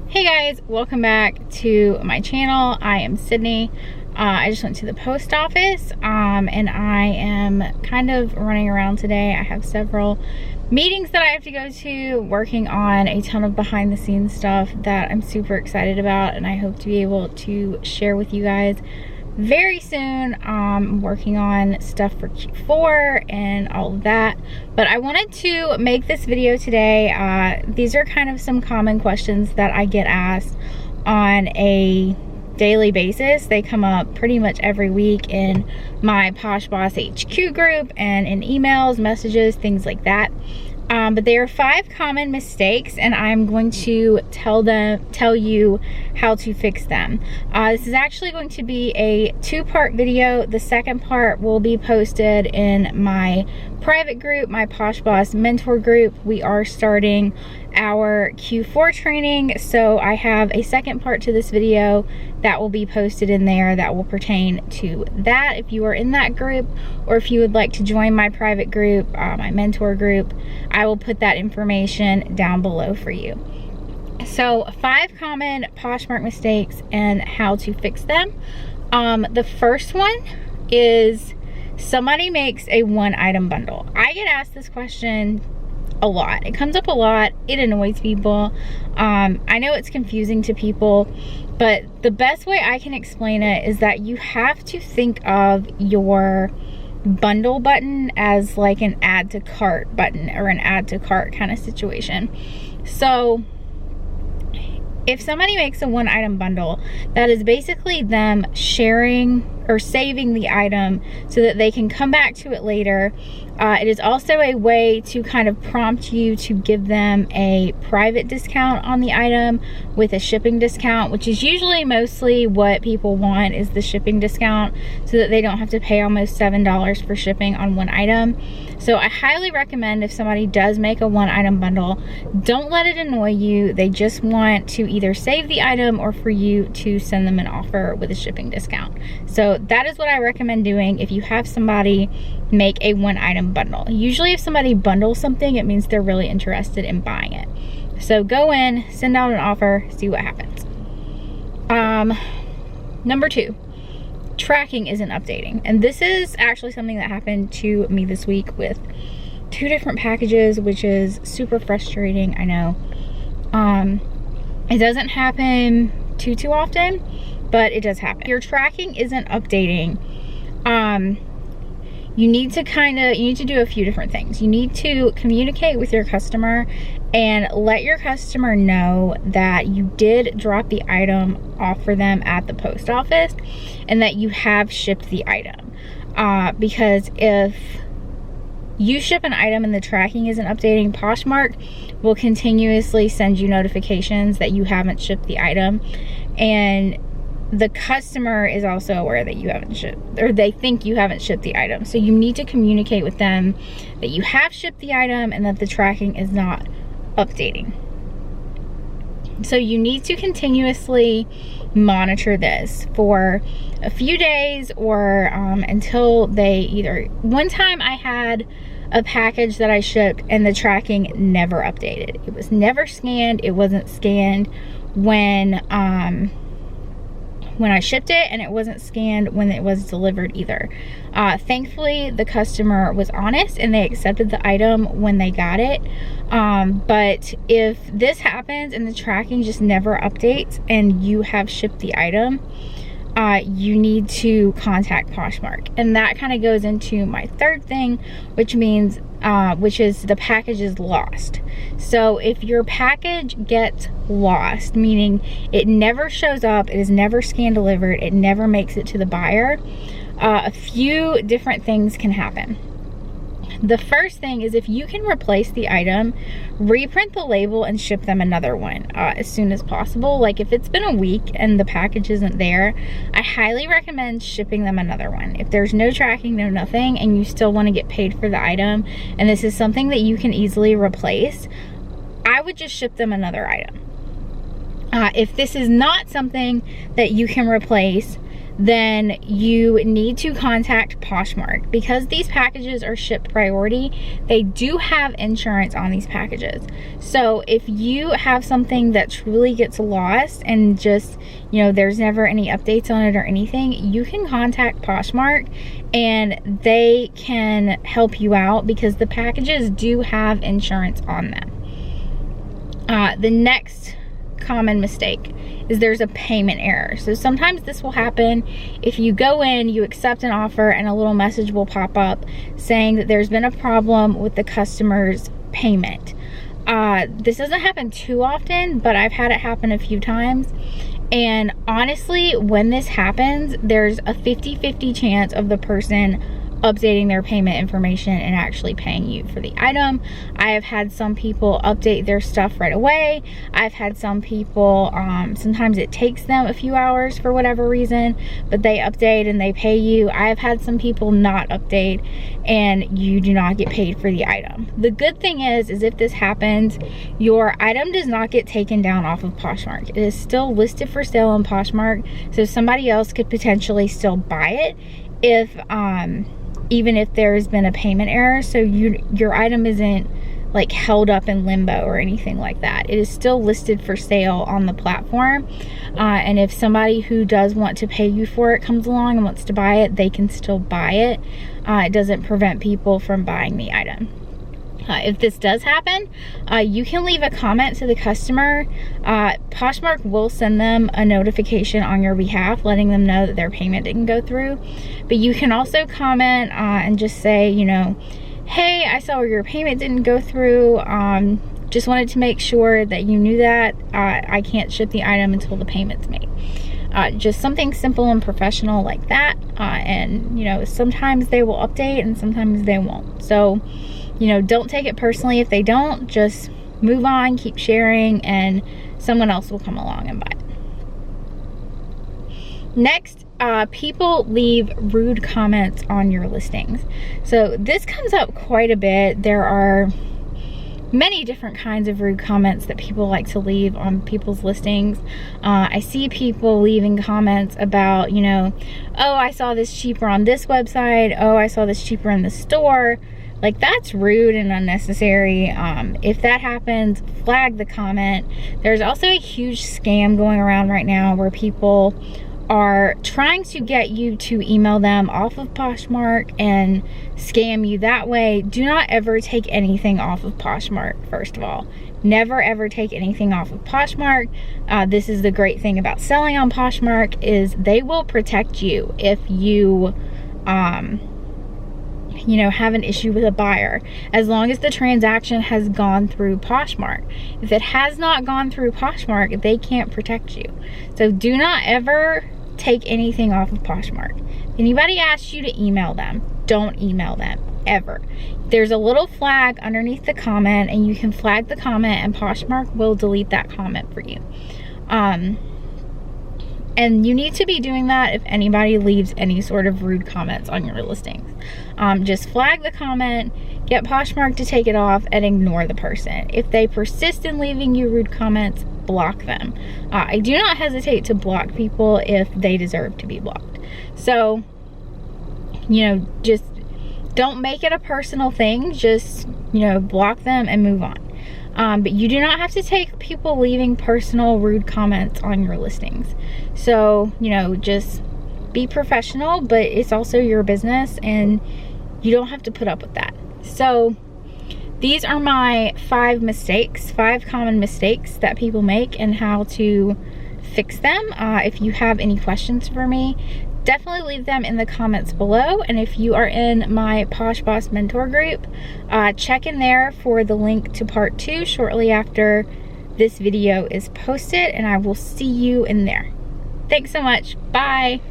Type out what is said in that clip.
Hey guys, welcome back to my channel. I am Sydney. I just went to the post office and I am kind of running around today. I have several meetings that I have to go to, working on a ton of behind the scenes stuff that I'm super excited about, and I hope to be able to share with you guys very soon. I'm working on stuff for Q4 and all of that, but I wanted to make this video today. These are kind of some common questions that I get asked on a daily basis. They come up pretty much every week in my POSHBOSS HQ group and in emails, messages, things like that. But there are 5 common mistakes, and I'm going to tell you how to fix them. This is actually going to be a 2-part video. The second part will be posted in my private group, my POSHBOSS mentor group. We are starting our Q4 training, so I have a second part to this video that will be posted in there that will pertain to that. If you are in that group, or if you would like to join my private group, my mentor group, I will put that information down below for you. So 5 common Poshmark mistakes and how to fix them. The first one is somebody makes a 1-item bundle. I get asked this question a lot. It comes up a lot. It annoys people. I know it's confusing to people, but the best way I can explain it is that you have to think of your bundle button as like an add to cart button, or an add to cart kind of situation. So if somebody makes a 1-item bundle, that is basically them sharing or saving the item so that they can come back to it later. It is also a way to kind of prompt you to give them a private discount on the item with a shipping discount, which is usually mostly what people want, is the shipping discount, so that they don't have to pay almost $7 for shipping on 1 item. So I highly recommend, if somebody does make a 1-item bundle, don't let it annoy you. They just want to either save the item or for you to send them an offer with a shipping discount. So that is what I recommend doing if you have somebody make a 1-item bundle. Usually if somebody bundles something, it means they're really interested in buying it. So go in, send out an offer, see what happens. Number 2, tracking isn't updating. And this is actually something that happened to me this week with 2 different packages, which is super frustrating, I know. It doesn't happen too often, but it does happen. Your tracking isn't updating. You need to do a few different things. You need to communicate with your customer and let your customer know that you did drop the item off for them at the post office and that you have shipped the item. Because if you ship an item and the tracking isn't updating, Poshmark will continuously send you notifications that you haven't shipped the item, and the customer is also aware that you haven't shipped, or they think you haven't shipped the item. So you need to communicate with them that you have shipped the item and that the tracking is not updating. So you need to continuously monitor this for a few days, or until they either, one time I had a package that I shipped and the tracking never updated. It was never scanned. It wasn't scanned when I shipped it, and it wasn't scanned when it was delivered either. Thankfully, the customer was honest and they accepted the item when they got it. But if this happens and the tracking just never updates and you have shipped the item, you need to contact Poshmark. And that kind of goes into my 3rd thing, which is the package is lost. So if your package gets lost, meaning it never shows up, it is never scan delivered, it never makes it to the buyer, a few different things can happen. The first thing is, if you can replace the item, reprint the label and ship them another one as soon as possible. Like if it's been a week and the package isn't there, I highly recommend shipping them another one. If there's no tracking, no nothing, and you still want to get paid for the item, and this is something that you can easily replace, I would just ship them another item. If this is not something that you can replace, then you need to contact Poshmark. Because these packages are shipped priority, they do have insurance on these packages. So if you have something that truly gets lost and just, you know, there's never any updates on it or anything, you can contact Poshmark and they can help you out, because the packages do have insurance on them. The next common mistake is there's a payment error. So sometimes this will happen if you go in, you accept an offer, and a little message will pop up saying that there's been a problem with the customer's payment. This doesn't happen too often, but I've had it happen a few times. And honestly, when this happens, there's a 50-50 chance of the person updating their payment information and actually paying you for the item. I have had some people update their stuff right away. I've had some people, sometimes it takes them a few hours for whatever reason, but they update and they pay you. I have had some people not update and you do not get paid for the item. The good thing is if this happens, your item does not get taken down off of Poshmark. It is still listed for sale on Poshmark, so somebody else could potentially still buy it if even if there's been a payment error. So your item isn't like held up in limbo or anything like that. It is still listed for sale on the platform, and if somebody who does want to pay you for it comes along and wants to buy it, they can still buy it. It doesn't prevent people from buying the item. If this does happen, you can leave a comment to the customer. Poshmark will send them a notification on your behalf, letting them know that their payment didn't go through. But you can also comment and just say, you know, hey, I saw your payment didn't go through. Just wanted to make sure that you knew that. I can't ship the item until the payment's made. Just something simple and professional like that. And, you know, sometimes they will update and sometimes they won't. So, you know, don't take it personally if they don't. Just move on, keep sharing, and someone else will come along and buy it. Next, people leave rude comments on your listings. So this comes up quite a bit. There are many different kinds of rude comments that people like to leave on people's listings. I see people leaving comments about, you know, oh, I saw this cheaper on this website. Oh, I saw this cheaper in the store. Like, that's rude and unnecessary. If that happens, flag the comment. There's also a huge scam going around right now where people are trying to get you to email them off of Poshmark and scam you that way. Do not ever take anything off of Poshmark, first of all. Never ever take anything off of Poshmark. This is the great thing about selling on Poshmark, is they will protect you if you you know, have an issue with a buyer, as long as the transaction has gone through Poshmark. If it has not gone through Poshmark, they can't protect you. So do not ever take anything off of Poshmark. If anybody asks you to email them, don't email them, ever. There's a little flag underneath the comment, and you can flag the comment and Poshmark will delete that comment for you. And you need to be doing that if anybody leaves any sort of rude comments on your listings. Just flag the comment, get Poshmark to take it off, and ignore the person. If they persist in leaving you rude comments, block them. I do not hesitate to block people if they deserve to be blocked. So, you know, just don't make it a personal thing. Just, you know, block them and move on. But you do not have to take people leaving personal rude comments on your listings. So, you know, just be professional, but it's also your business and you don't have to put up with that. So these are my 5 common mistakes that people make and how to fix them. If you have any questions for me, definitely leave them in the comments below. And if you are in my POSHBOSS mentor group, check in there for the link to part 2 shortly after this video is posted, and I will see you in there. Thanks so much. Bye.